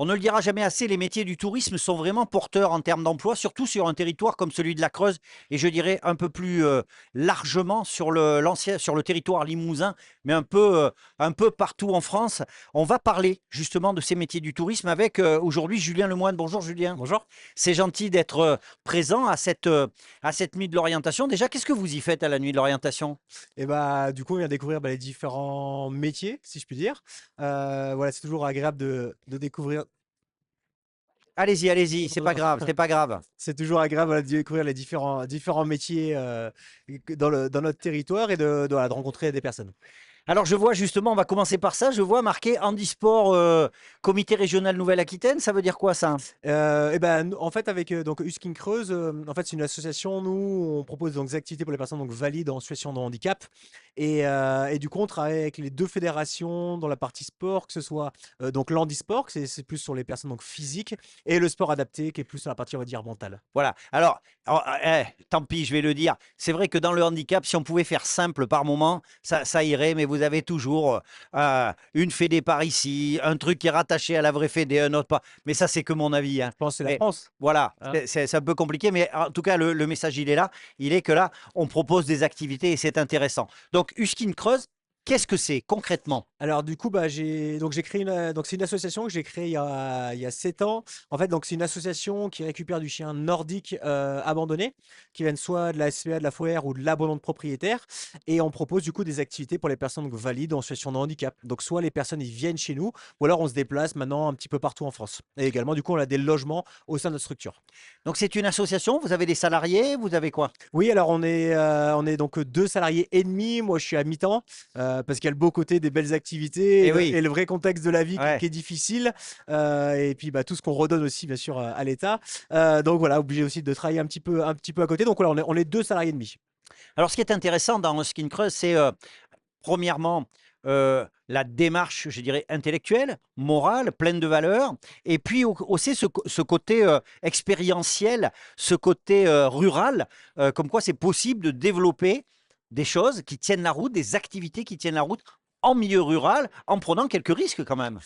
On ne le dira jamais assez, les métiers du tourisme sont vraiment porteurs en termes d'emploi, surtout sur un territoire comme celui de la Creuse et je dirais un peu plus largement sur sur le territoire limousin, mais un peu partout en France. On va parler justement de ces métiers du tourisme avec aujourd'hui Julien Lemoine. Bonjour Julien, Bonjour. c'est gentil d'être présent à cette nuit de l'orientation. Déjà, qu'est-ce que vous y faites à la nuit de l'orientation? Et bah, du coup, on vient découvrir les différents métiers, si je puis dire. Voilà, c'est toujours agréable de découvrir. Allez-y, allez-y, c'est pas grave. C'est toujours agréable voilà, de découvrir les différents métiers dans notre territoire et voilà, de rencontrer des personnes. Alors je vois justement, on va commencer par ça, je vois marqué handisport comité régional Nouvelle-Aquitaine, ça veut dire quoi ça? Et ben, en fait, avec donc Uskin Creuse, en fait, c'est une association. Nous, on propose donc des activités pour les personnes donc valides en situation de handicap. Et du coup, on travaille avec les deux fédérations dans la partie sport, que ce soit donc l'handisport, que c'est plus sur les personnes donc physiques, et le sport adapté, qui est plus sur la partie, on va dire, mentale. Voilà, alors, tant pis, je vais le dire, c'est vrai que dans le handicap, si on pouvait faire simple par moment, ça irait, mais vous avez toujours une fédé par ici, un truc qui est rattaché à la vraie fédé, un autre pas, mais ça c'est que mon avis, hein. Je pense que c'est la Mais France, voilà, hein. c'est un peu compliqué, mais en tout cas, le message il est là, il est que là, on propose des activités et c'est intéressant. Donc, Uskin Creuse, qu'est-ce que c'est concrètement? Alors du coup, bah, j'ai créé donc c'est une association que j'ai créée il y a 7 ans. En fait, donc c'est une association qui récupère du chien nordique abandonné, qui viennent soit de la SPA, de la Foire ou de l'abandon de propriétaire. Et on propose du coup des activités pour les personnes donc, valides en situation de handicap. Donc soit les personnes ils viennent chez nous, ou alors on se déplace maintenant un petit peu partout en France. Et également du coup on a des logements au sein de notre structure. Donc, c'est une association, vous avez des salariés, vous avez quoi? Oui, alors on est donc 2 salariés et demi. Moi, je suis à mi-temps parce qu'il y a le beau côté des belles activités et Eh le, oui, et le vrai contexte de la vie qui ouais. est difficile. Et puis bah, tout ce qu'on redonne aussi, bien sûr, à l'État. Donc voilà, obligé aussi de travailler un petit peu à côté. Donc voilà, on est 2 salariés et demi. Alors, ce qui est intéressant dans Skin Creuse, c'est premièrement la démarche, je dirais, intellectuelle, morale, pleine de valeurs, et puis aussi ce côté expérientiel, ce côté rural, comme quoi c'est possible de développer des choses qui tiennent la route, des activités qui tiennent la route en milieu rural, en prenant quelques risques quand même.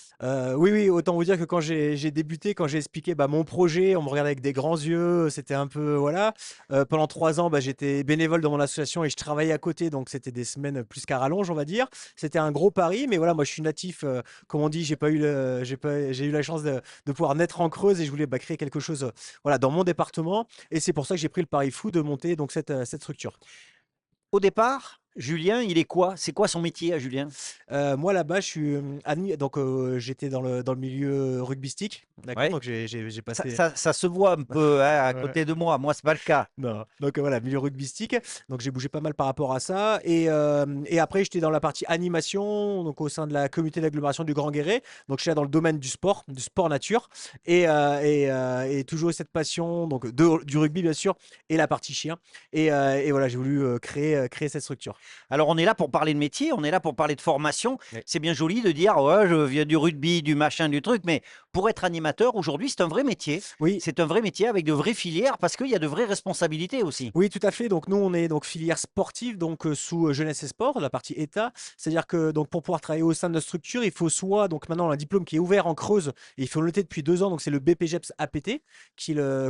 Oui, oui, autant vous dire que quand j'ai débuté, quand j'ai expliqué bah, mon projet, on me regardait avec des grands yeux. C'était un peu voilà. Pendant 3 ans, bah, j'étais bénévole dans mon association et je travaillais à côté, donc c'était des semaines plus qu'à rallonge, on va dire. C'était un gros pari, mais voilà, moi je suis natif, comme on dit, j'ai eu la chance de pouvoir naître en Creuse et je voulais bah, créer quelque chose, voilà, dans mon département. Et c'est pour ça que j'ai pris le pari fou de monter donc cette structure. Au départ, Julien, il est quoi? C'est quoi son métier à Julien? Moi là-bas, je suis donc j'étais dans le milieu rugbystique, d'accord. Ouais. Donc j'ai Ça, passé. ça se voit un peu hein, à Ouais. côté de moi. Moi, c'est pas le cas. Non, donc voilà, milieu rugbystique. Donc j'ai bougé pas mal par rapport à ça. Et après, j'étais dans la partie animation, donc au sein de la communauté d'agglomération du Grand Guéret. Donc je suis là dans le domaine du sport nature. Et toujours cette passion donc du rugby, bien sûr, et la partie chien. Et voilà, j'ai voulu créer cette structure. Alors, on est là pour parler de métier, on est là pour parler de formation. Ouais. C'est bien joli de dire, ouais, je viens du rugby, du machin, du truc, mais pour être animateur, aujourd'hui, c'est un vrai métier. Oui, C'est un vrai métier avec de vraies filières parce qu'il y a de vraies responsabilités aussi. oui, tout à fait. Donc nous, on est donc filière sportive, donc sous jeunesse et sport, la partie État. C'est-à-dire que donc pour pouvoir travailler au sein de notre structure, il faut soit donc maintenant un diplôme qui est ouvert en Creuse et il faut le noter depuis 2 ans. Donc c'est le BPGEPS APT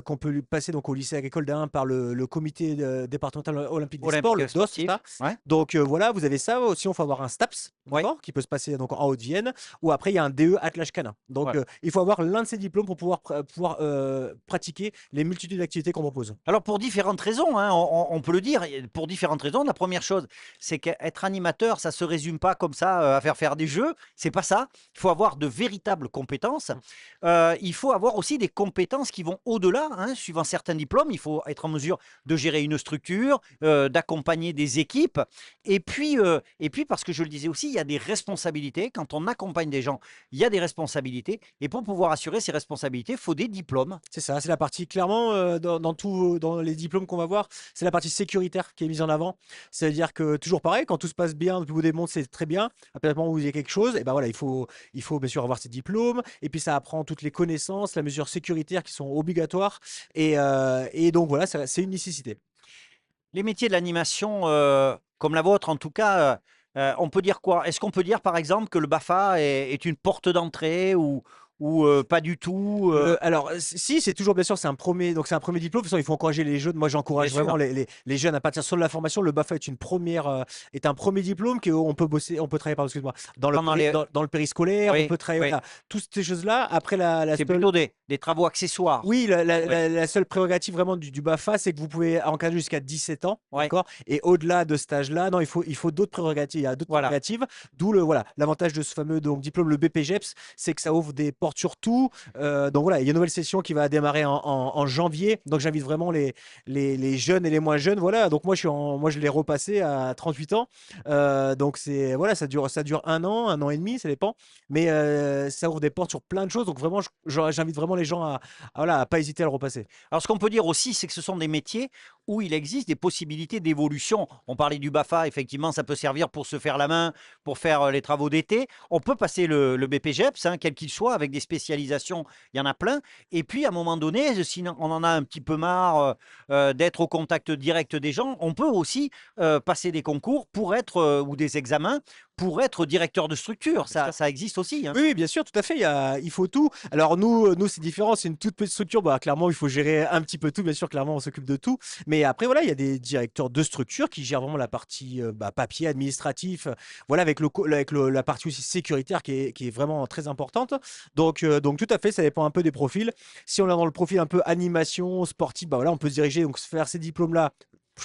qu'on peut lui passer donc au lycée agricole d'Ain par le comité départemental olympique des sports, Olympique le DOS, c'est sportif, ça. ouais, Donc voilà, vous avez ça. Aussi, on faut avoir un STAPS. ouais, D'accord, qui peut se passer donc en Haute-Vienne, ou après il y a un DE attelage canin. Donc voilà. il faut avoir l'un de ces diplômes pour pouvoir pratiquer les multitudes d'activités qu'on propose. Alors pour différentes raisons, hein, on peut le dire, pour différentes raisons. La première chose, c'est qu'être animateur, ça se résume pas comme ça à faire des jeux. C'est pas ça. Il faut avoir de véritables compétences. Il faut avoir aussi des compétences qui vont au-delà. Hein, suivant certains diplômes, il faut être en mesure de gérer une structure, d'accompagner des équipes. Et puis parce que je le disais aussi, il y a des responsabilités. Quand on accompagne des gens, il y a des responsabilités. Et pour pouvoir assurer ces responsabilités, il faut des diplômes. C'est ça, c'est la partie clairement dans les diplômes qu'on va voir, c'est la partie sécuritaire qui est mise en avant. C'est-à-dire que toujours pareil, quand tout se passe bien, depuis vous démontre c'est très bien. À partir du moment où il y a quelque chose, et ben voilà, il faut bien sûr avoir ces diplômes. Et puis ça apprend toutes les connaissances, la mesure sécuritaire qui sont obligatoires. Et donc voilà, c'est une nécessité. Les métiers de l'animation, comme la vôtre en tout cas, on peut dire quoi? Est-ce qu'on peut dire par exemple que le BAFA est une porte d'entrée ou pas du tout Alors, si, c'est toujours, bien sûr, c'est un premier diplôme. De toute façon, il faut encourager les jeunes. Moi, Bien j'encourage vraiment sûr. les jeunes à partir sur de la formation. Le BAFA est un premier diplôme on peut bosser, on peut travailler, pardon, excuse-moi, Pendant les... dans le périscolaire, on Oui, peut travailler, oui. voilà, toutes ces choses-là. Après, la C'est seule, plutôt des travaux accessoires. oui, Oui, la seule prérogative vraiment du BAFA, c'est que vous pouvez encadrer jusqu'à 17 ans, ouais, d'accord? Et au-delà de ce âge-là, non, il faut d'autres prérogatives. Il y a d'autres voilà. prérogatives, d'où voilà, l'avantage de ce fameux donc, diplôme, le BPGEPS, c'est que ça ouvre des portes sur tout. Donc voilà, il y a une nouvelle session qui va démarrer en janvier. Donc j'invite vraiment les jeunes et les moins jeunes. Voilà, donc moi je l'ai repassé à 38 ans. Donc voilà, ça dure un an et demi, ça dépend. Mais ça ouvre des portes sur plein de choses. Donc vraiment, j'invite vraiment les gens voilà, à pas hésiter à le repasser. Alors, ce qu'on peut dire aussi, c'est que ce sont des métiers où il existe des possibilités d'évolution. On parlait du BAFA, effectivement, ça peut servir pour se faire la main, pour faire les travaux d'été. On peut passer le BPGEPS, hein, quel qu'il soit, avec des spécialisations, il y en a plein. Et puis, à un moment donné, si on en a un petit peu marre d'être au contact direct des gens, on peut aussi passer des concours pour être, ou des examens pour être directeur de structure. Bien sûr. Ça existe aussi, hein. Oui, oui, bien sûr, tout à fait. Il faut tout. Alors nous c'est différent. C'est une toute petite structure. Bah, clairement, il faut gérer un petit peu tout. Bien sûr, clairement, on s'occupe de tout. Mais après, voilà, il y a des directeurs de structure qui gèrent vraiment la partie papier, administratif. Voilà, la partie aussi sécuritaire qui est vraiment très importante. Donc tout à fait, ça dépend un peu des profils. Si on est dans le profil un peu animation, sportif, bah voilà, on peut se diriger, donc faire ces diplômes-là.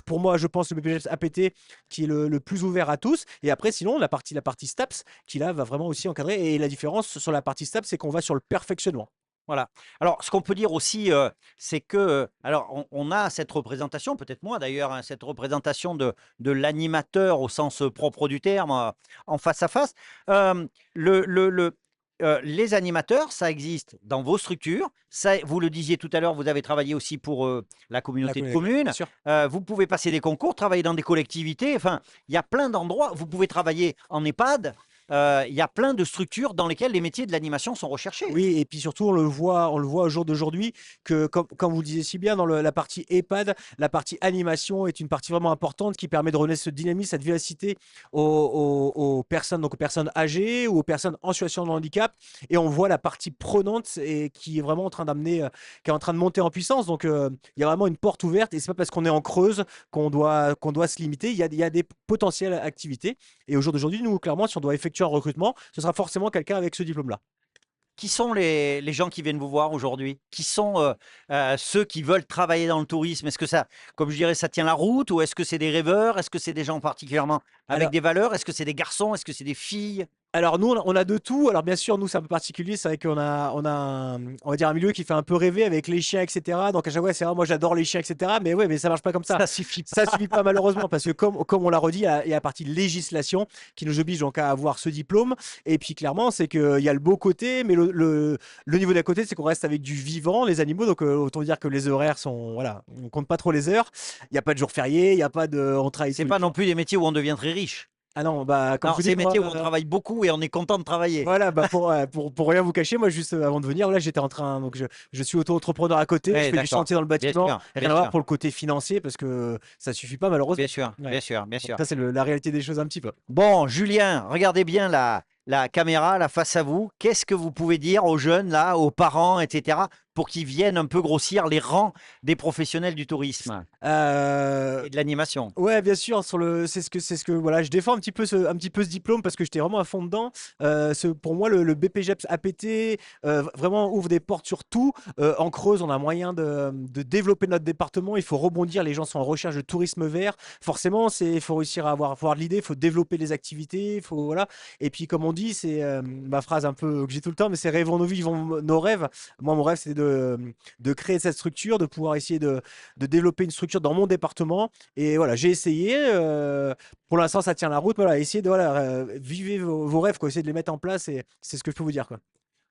Pour moi, je pense le BPGEPS APT qui est le plus ouvert à tous. Et après, sinon, la partie STAPS qui là va vraiment aussi encadrer. Et la différence sur la partie STAPS, c'est qu'on va sur le perfectionnement. Voilà. Alors, ce qu'on peut dire aussi, c'est que, alors, on a cette représentation, peut-être moi d'ailleurs, hein, cette représentation de l'animateur au sens propre du terme, en face à face. Les animateurs, ça existe dans vos structures. Ça, vous le disiez tout à l'heure, vous avez travaillé aussi pour la La communauté de communication, bien communes. sûr. Vous pouvez passer des concours, travailler dans des collectivités. Enfin, il y a plein d'endroits. Vous pouvez travailler en EHPAD. Il y a plein de structures dans lesquelles les métiers de l'animation sont recherchés. Oui, et puis surtout, on le voit au jour d'aujourd'hui que, comme vous le disiez si bien, dans la partie EHPAD, la partie animation est une partie vraiment importante qui permet de redonner ce dynamisme, cette vivacité aux personnes, donc aux personnes âgées ou aux personnes en situation de handicap. Et on voit la partie prenante et qui est vraiment en train qui est en train de monter en puissance. Donc, il y a vraiment une porte ouverte et c'est pas parce qu'on est en creuse qu'on doit se limiter. Il y a des potentielles activités. Et au jour d'aujourd'hui, nous, clairement, si on doit effectuer un recrutement, ce sera forcément quelqu'un avec ce diplôme-là. Qui sont les gens qui viennent vous voir aujourd'hui? Qui sont ceux qui veulent travailler dans le tourisme? Est-ce que ça, comme je dirais, ça tient la route ou est-ce que c'est des rêveurs? Est-ce que c'est des gens particulièrement avec Alors, des valeurs? Est-ce que c'est des garçons? Est-ce que c'est des filles? Alors nous, on a de tout. Alors bien sûr, nous, c'est un peu particulier. C'est vrai on va dire un milieu qui fait un peu rêver avec les chiens, etc. Donc à chaque fois, c'est vrai, moi j'adore les chiens, etc. Mais ouais, mais ça marche pas comme ça. Ça suffit Ça pas. suffit pas malheureusement parce que comme on l'a redit, il y a la partie législation qui nous oblige donc à avoir ce diplôme. Et puis clairement, c'est qu'il y a le beau côté, mais le niveau d'à côté, c'est qu'on reste avec du vivant, les animaux. Donc autant dire que les horaires sont, voilà, on compte pas trop les heures. Il n'y a pas de jour férié, il n'y a pas de, on travaille C'est tous les pas non jours. plus des métiers où on devient très riche. Ah non, bah comme Non, je vous c'est dis, des moi, métiers où on travaille beaucoup et on est content de travailler. voilà, bah pour rien vous cacher, moi juste avant de venir, là j'étais en train, donc je suis auto-entrepreneur à côté, je Oui, fais du d'accord. chantier dans le Bien bâtiment, sûr, bien rien à voir sûr, pour le côté financier parce que ça suffit pas malheureusement. bien sûr, Ouais. bien sûr, bien Donc sûr. ça c'est la réalité des choses un petit peu. Bon, Julien, regardez bien la caméra là face à vous. Qu'est-ce que vous pouvez dire aux jeunes là, aux parents, etc., pour qu'ils viennent un peu grossir les rangs des professionnels du tourisme Euh, et de l'animation? Ouais, bien sûr, c'est ce que voilà, je défends un petit peu ce diplôme parce que j'étais vraiment à fond dedans. Pour moi, le BPGEPS APT vraiment ouvre des portes sur tout. En Creuse, on a moyen de développer notre département. Il faut rebondir. Les gens sont en recherche de tourisme vert. Forcément, il faut réussir à avoir de l'idée. Il faut développer les activités. Voilà. Et puis, comme on dit, c'est ma phrase un peu que j'ai tout le temps, mais c'est rêvons nos vies, vivons nos rêves. Moi, mon rêve, c'est de créer cette structure, de pouvoir essayer de développer une structure dans mon département. Et voilà, j'ai essayé. Pour l'instant, ça tient la route. Voilà, essayez de voilà, vivez vos rêves, quoi, essayez de les mettre en place. Et c'est ce que je peux vous dire, quoi.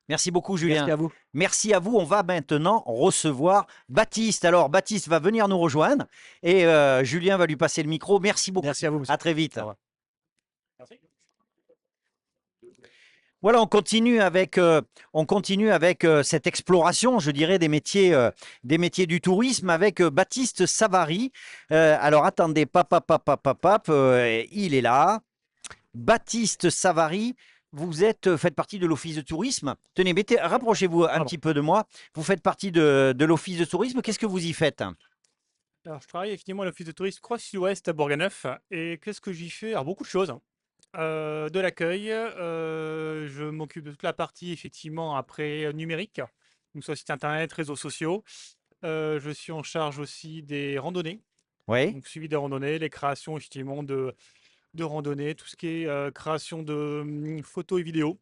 Merci beaucoup, Merci Julien. à vous. Merci à vous. On va maintenant recevoir Baptiste. Alors, Baptiste va venir nous rejoindre et Julien va lui passer le micro. Merci beaucoup. Merci à vous, À monsieur. très vite. Au revoir. Merci. Voilà, on continue avec cette exploration, je dirais, des métiers du tourisme avec Baptiste Savary. Alors, attendez, il est là. Baptiste Savary, faites partie de l'Office de tourisme. Tenez, rapprochez-vous un Pardon. petit peu de moi. Vous faites partie de l'Office de tourisme. Qu'est-ce que vous y faites? Alors, je travaille effectivement à l'office de tourisme Croix Sud-Ouest à Bourganeuf. Et qu'est-ce que j'y fais? Alors, beaucoup de choses, hein. De l'accueil, je m'occupe de toute la partie effectivement après numérique, donc sur le site internet, réseaux sociaux. Je suis en charge aussi des randonnées, Oui. donc suivi des randonnées, les créations effectivement de randonnées, tout ce qui est création de photos et vidéos.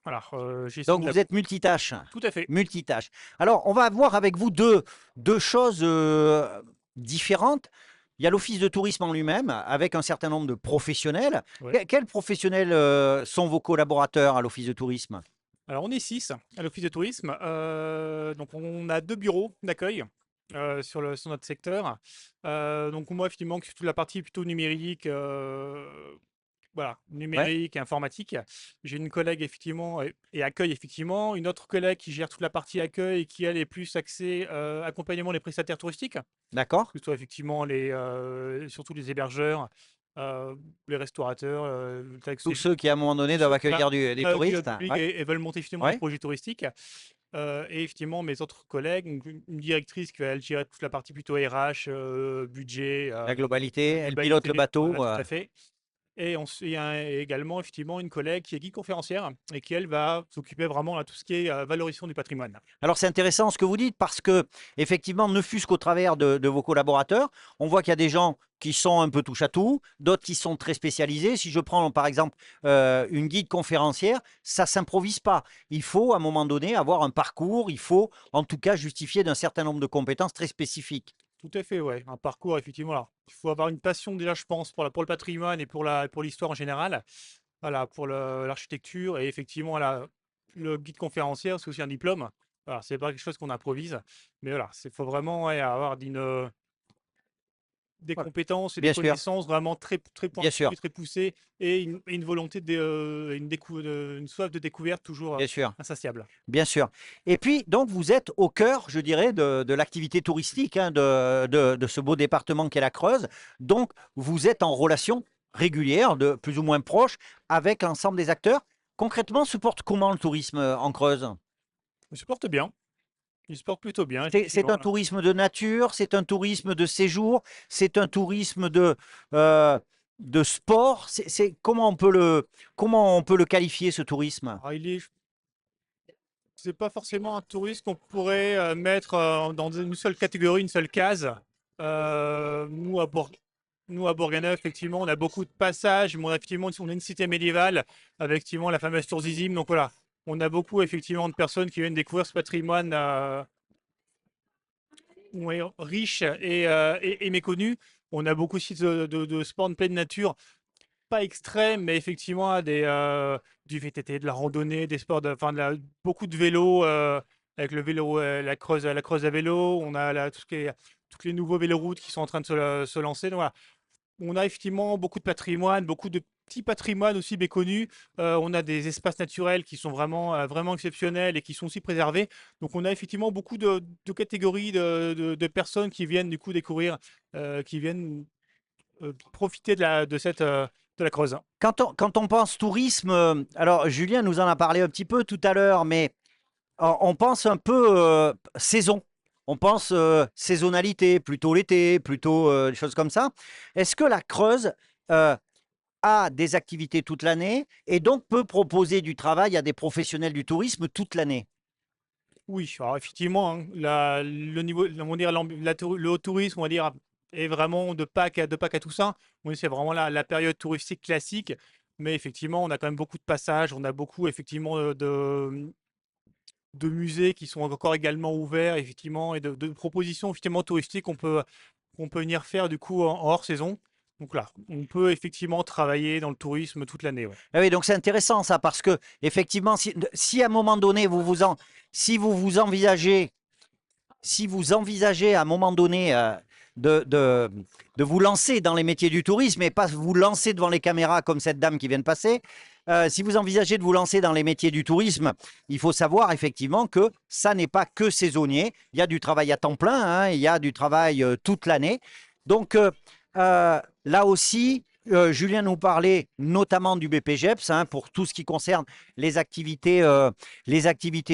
Voilà, gestion Donc, de la... vous êtes multitâche. Tout à fait. Multitâche. Alors, on va voir avec vous deux choses différentes. Il y a l'Office de tourisme en lui-même, avec un certain nombre de professionnels. Ouais. Quels professionnels sont vos collaborateurs à l'Office de tourisme? Alors, on est 6 à l'office de tourisme. Donc, on a 2 bureaux d'accueil sur notre secteur. Donc, moi, effectivement, qui suis toute la partie plutôt numérique, voilà, Ouais, numérique et informatique. J'ai une collègue, effectivement, et accueil, effectivement. Une autre collègue qui gère toute la partie accueil et qui, elle, est plus axée accompagnement des prestataires touristiques, d'accord. que ce soit effectivement surtout les hébergeurs, euh, les restaurateurs, Tous ceux qui, à un moment donné, tous doivent ceux qui accueillir des accueillent le touristes. public Ouais, et veulent monter effectivement des ouais. projets touristiques. Et effectivement, mes autres collègues, donc une directrice qui va elle, gérer toute la partie plutôt RH, budget, La globalité, elle pilote le globalité, bateau. voilà, tout à fait. Et il y a également effectivement une collègue qui est guide conférencière et qui, elle, va s'occuper vraiment de tout ce qui est valorisation du patrimoine. Alors c'est intéressant ce que vous dites parce que effectivement, ne fût-ce qu'au travers de vos collaborateurs, on voit qu'il y a des gens qui sont un peu touche à tout, d'autres qui sont très spécialisés. Si je prends par exemple une guide conférencière, ça s'improvise pas. Il faut à un moment donné avoir un parcours, il faut en tout cas justifier d'un certain nombre de compétences très spécifiques. Tout à fait, ouais. Un parcours, effectivement. Alors, il faut avoir une passion déjà, je pense, pour le patrimoine et pour l'histoire en général. Voilà, pour l'architecture. Et effectivement, là, le guide conférencier, c'est aussi un diplôme. Voilà, c'est pas quelque chose qu'on improvise. Mais voilà, il faut vraiment, ouais, avoir des Voilà. compétences et des Bien sûr, connaissances vraiment très, très bien sûr, pointues, très poussées. Et une volonté, une soif de découverte toujours bien sûr. insatiable. Bien sûr. Et puis, donc, vous êtes au cœur, je dirais, de l'activité touristique hein, de ce beau département qu'est la Creuse. Donc, vous êtes en relation régulière, de plus ou moins proche, avec l'ensemble des acteurs. Concrètement, se porte comment le tourisme en Creuse? Il se porte bien. Il se porte plutôt bien, C'est effectivement. un tourisme de nature, c'est un tourisme de séjour, c'est un tourisme euh, de sport. Comment on peut le qualifier, ce tourisme? Alors, c'est pas forcément un touriste qu'on pourrait mettre dans une seule catégorie, une seule case. Euh, nous, à Bourg- Nous, à Bourganeuf, effectivement, on a beaucoup de passages. Mais effectivement, on est une cité médiévale avec effectivement la fameuse tour Zizim. Donc voilà, on a beaucoup effectivement de personnes qui viennent découvrir ce patrimoine ouais, riche et méconnu. On a beaucoup aussi de sports de pleine nature, pas extrême, mais effectivement du VTT, de la randonnée, des sports, beaucoup de vélo, avec le vélo, la Creuse à vélo. On a tout ce qui est, tous les nouveaux véloroutes qui sont en train de se lancer. Donc voilà, on a effectivement beaucoup de patrimoine, beaucoup de petits patrimoines aussi méconnus. On a des espaces naturels qui sont vraiment exceptionnels et qui sont aussi préservés. Donc on a effectivement beaucoup de catégories de personnes qui viennent du coup découvrir, qui viennent profiter de la Creuse. Quand on pense tourisme, alors Julien nous en a parlé un petit peu tout à l'heure, mais on pense un peu saison. On pense saisonnalité, plutôt l'été, plutôt des choses comme ça. Est-ce que la Creuse euh, a des activités toute l'année et donc peut proposer du travail à des professionnels du tourisme toute l'année? Oui, alors effectivement, hein, le niveau, on va dire, le haut tourisme, on va dire, est vraiment de Pâques à Toussaint. Oui, c'est vraiment la période touristique classique. Mais effectivement, on a quand même beaucoup de passages, on a beaucoup effectivement de musées qui sont encore également ouverts, effectivement, et de propositions effectivement touristiques qu'on peut venir faire du coup en hors saison. Donc là, on peut effectivement travailler dans le tourisme toute l'année. Ouais. Ah oui, donc c'est intéressant ça, parce que effectivement, si à un moment donné, si vous envisagez à un moment donné de, de, de vous lancer dans les métiers du tourisme et pas vous lancer devant les caméras comme cette dame qui vient de passer, si vous envisagez de vous lancer dans les métiers du tourisme, il faut savoir effectivement que ça n'est pas que saisonnier. Il y a du travail à temps plein, hein, il y a du travail toute l'année. Donc là aussi, Julien nous parlait notamment du BPGEPS pour tout ce qui concerne les activités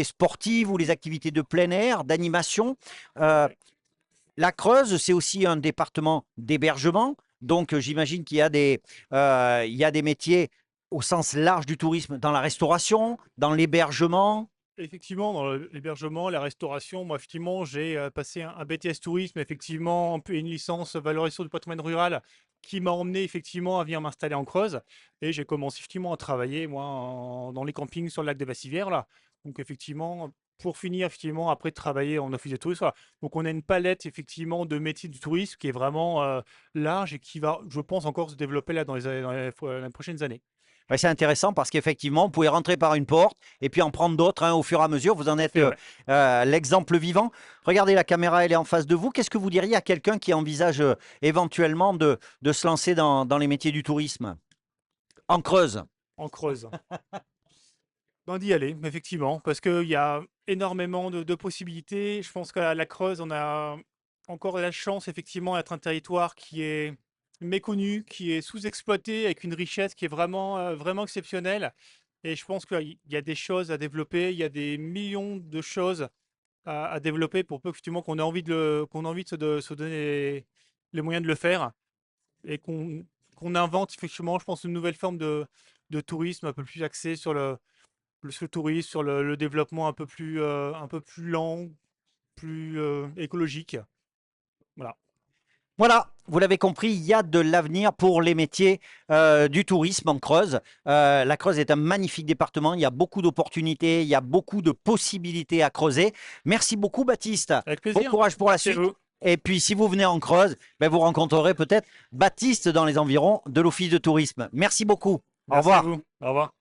sportives ou les activités de plein air, d'animation. La Creuse, c'est aussi un département d'hébergement. Donc, j'imagine qu'il y a il y a des métiers au sens large du tourisme dans la restauration, dans l'hébergement. Effectivement, dans l'hébergement, la restauration, moi, effectivement, j'ai passé un BTS tourisme, effectivement, et une licence valorisation du patrimoine rural qui m'a emmené, effectivement, à venir m'installer en Creuse. Et j'ai commencé, effectivement, à travailler, moi, dans les campings sur le lac des Bassivières, là. Donc, effectivement, pour finir, effectivement, après de travailler en office de tourisme, voilà. Donc, on a une palette, effectivement, de métiers du tourisme qui est vraiment large et qui va, je pense, encore se développer là dans les prochaines années. Ouais, c'est intéressant parce qu'effectivement, vous pouvez rentrer par une porte et puis en prendre d'autres au fur et à mesure. Vous en êtes C'est vrai. l'exemple vivant. Regardez, la caméra, elle est en face de vous. Qu'est-ce que vous diriez à quelqu'un qui envisage éventuellement de se lancer dans les métiers du tourisme en Creuse? En Creuse. Ben, d'y aller, effectivement, parce qu'il y a énormément de possibilités. Je pense qu'à la Creuse, on a encore la chance, effectivement, d'être un territoire qui est méconnu, qui est sous-exploité, avec une richesse qui est vraiment, vraiment exceptionnelle. Et je pense qu'il y a des choses à développer, il y a des millions de choses à développer pour peu effectivement qu'on ait envie qu'on ait envie de se donner les moyens de le faire et qu'on invente effectivement, je pense, une nouvelle forme de tourisme un peu plus axé sur le tourisme, sur le développement un peu plus lent, plus écologique. Voilà. Voilà, vous l'avez compris, il y a de l'avenir pour les métiers du tourisme en Creuse. La Creuse est un magnifique département, il y a beaucoup d'opportunités, il y a beaucoup de possibilités à creuser. Merci beaucoup, Baptiste. Avec Bon plaisir. courage pour la Merci à suite. vous. Et puis, si vous venez en Creuse, ben, vous rencontrerez peut-être Baptiste dans les environs de l'Office de tourisme. Merci beaucoup. Au Merci à revoir. vous. Au revoir.